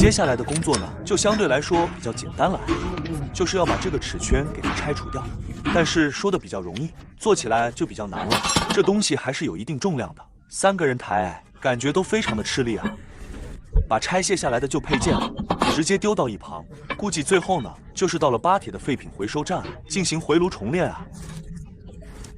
接下来的工作呢，就相对来说比较简单了，就是要把这个齿圈给它拆除掉。但是说的比较容易，做起来就比较难了。这东西还是有一定重量的，3个人抬，感觉都非常的吃力啊。把拆卸下来的旧配件直接丢到一旁，估计最后呢，就是到了巴铁的废品回收站进行回炉重炼啊。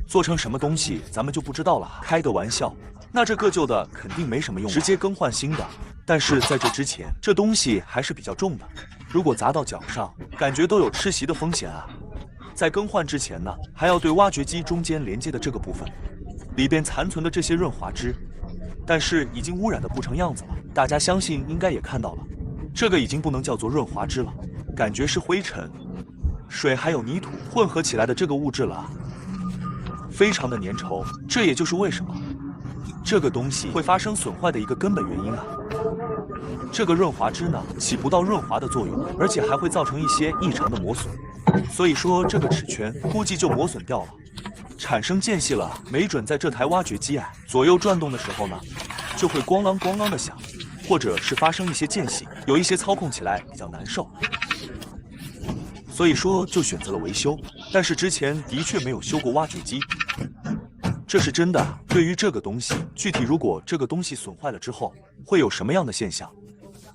做成什么东西咱们就不知道了。开个玩笑，那这个旧的肯定没什么用，直接更换新的。但是在这之前，这东西还是比较重的，如果砸到脚上，感觉都有吃席的风险啊。在更换之前呢，还要对挖掘机中间连接的这个部分里边残存的这些润滑脂，但是已经污染的不成样子了。大家相信应该也看到了，这个已经不能叫做润滑脂了，感觉是灰尘、水还有泥土混合起来的这个物质了啊。非常的粘稠，这也就是为什么这个东西会发生损坏的一个根本原因啊。这个润滑脂呢，起不到润滑的作用，而且还会造成一些异常的磨损，所以说这个齿圈估计就磨损掉了，产生间隙了。没准在这台挖掘机左右转动的时候呢，就会咣啷咣啷的响，或者是发生一些间隙，有一些操控起来比较难受。所以说就选择了维修，但是之前的确没有修过挖掘机，这是真的。对于这个东西，具体如果这个东西损坏了之后会有什么样的现象，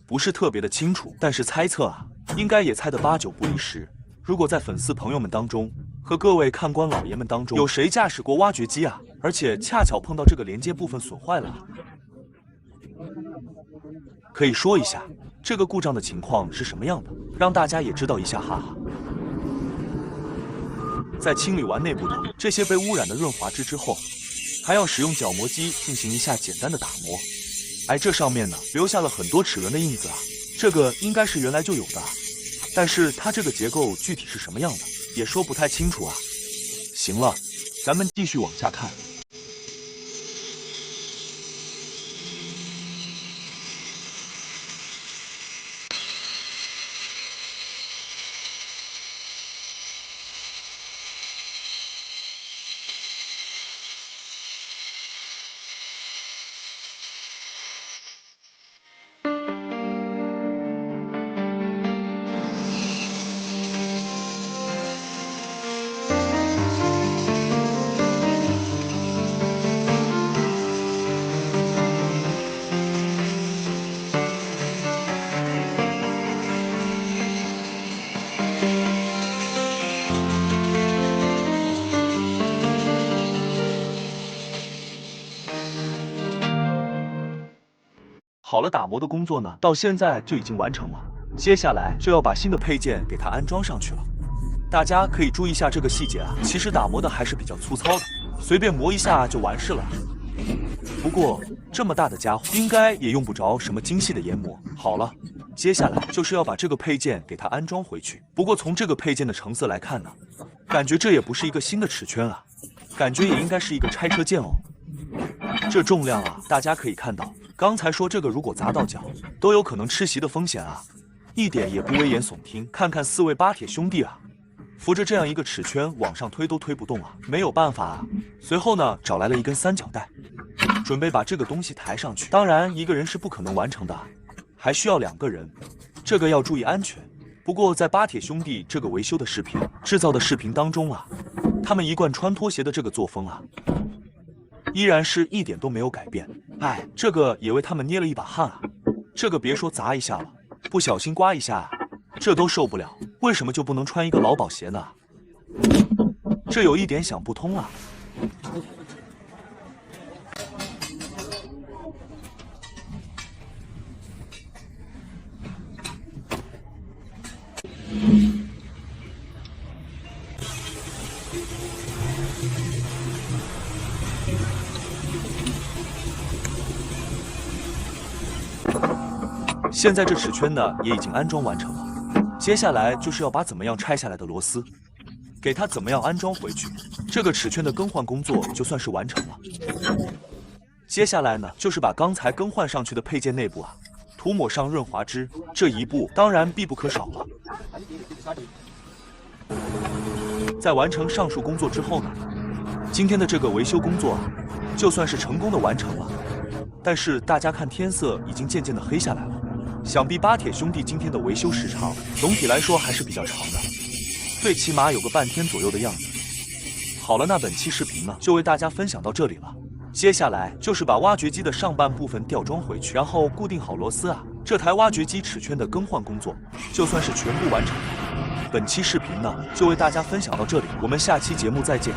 不是特别的清楚，但是猜测应该也猜得8、9不离10。如果在粉丝朋友们当中和各位看官老爷们当中有谁驾驶过挖掘机而且恰巧碰到这个连接部分损坏了，可以说一下这个故障的情况是什么样的，让大家也知道一下哈。在清理完内部的这些被污染的润滑脂之后，还要使用角磨机进行一下简单的打磨。这上面呢留下了很多齿轮的印子这个应该是原来就有的，但是它这个结构具体是什么样的也说不太清楚行了，咱们继续往下看。好了，打磨的工作呢，到现在就已经完成了。接下来就要把新的配件给它安装上去了。大家可以注意一下这个细节其实打磨的还是比较粗糙的，随便磨一下就完事了。不过这么大的家伙，应该也用不着什么精细的研磨。好了，接下来就是要把这个配件给它安装回去。不过从这个配件的成色来看呢，感觉这也不是一个新的齿圈感觉也应该是一个拆车件哦。这重量大家可以看到。刚才说这个如果砸到脚，都有可能吃席的风险一点也不危言耸听。看看4位巴铁兄弟扶着这样一个齿圈往上推都推不动没有办法随后呢，找来了一根3角带，准备把这个东西抬上去。当然一个人是不可能完成的还需要2个人，这个要注意安全。不过在巴铁兄弟这个维修的视频、制造的视频当中他们一贯穿拖鞋的这个作风依然是一点都没有改变。这个也为他们捏了一把汗这个别说砸一下了，不小心刮一下这都受不了。为什么就不能穿一个劳保鞋呢？这有一点想不通现在这齿圈呢也已经安装完成了，接下来就是要把怎么样拆下来的螺丝给它怎么样安装回去，这个齿圈的更换工作就算是完成了。接下来呢就是把刚才更换上去的配件内部涂抹上润滑脂，这一步当然必不可少了。在完成上述工作之后呢，今天的这个维修工作就算是成功的完成了。但是大家看天色已经渐渐的黑下来了，想必巴铁兄弟今天的维修时长，总体来说还是比较长的，最起码有个半天左右的样子。好了，那本期视频呢，就为大家分享到这里了。接下来就是把挖掘机的上半部分吊装回去，然后固定好螺丝啊。这台挖掘机齿圈的更换工作，就算是全部完成了。本期视频呢，就为大家分享到这里，我们下期节目再见。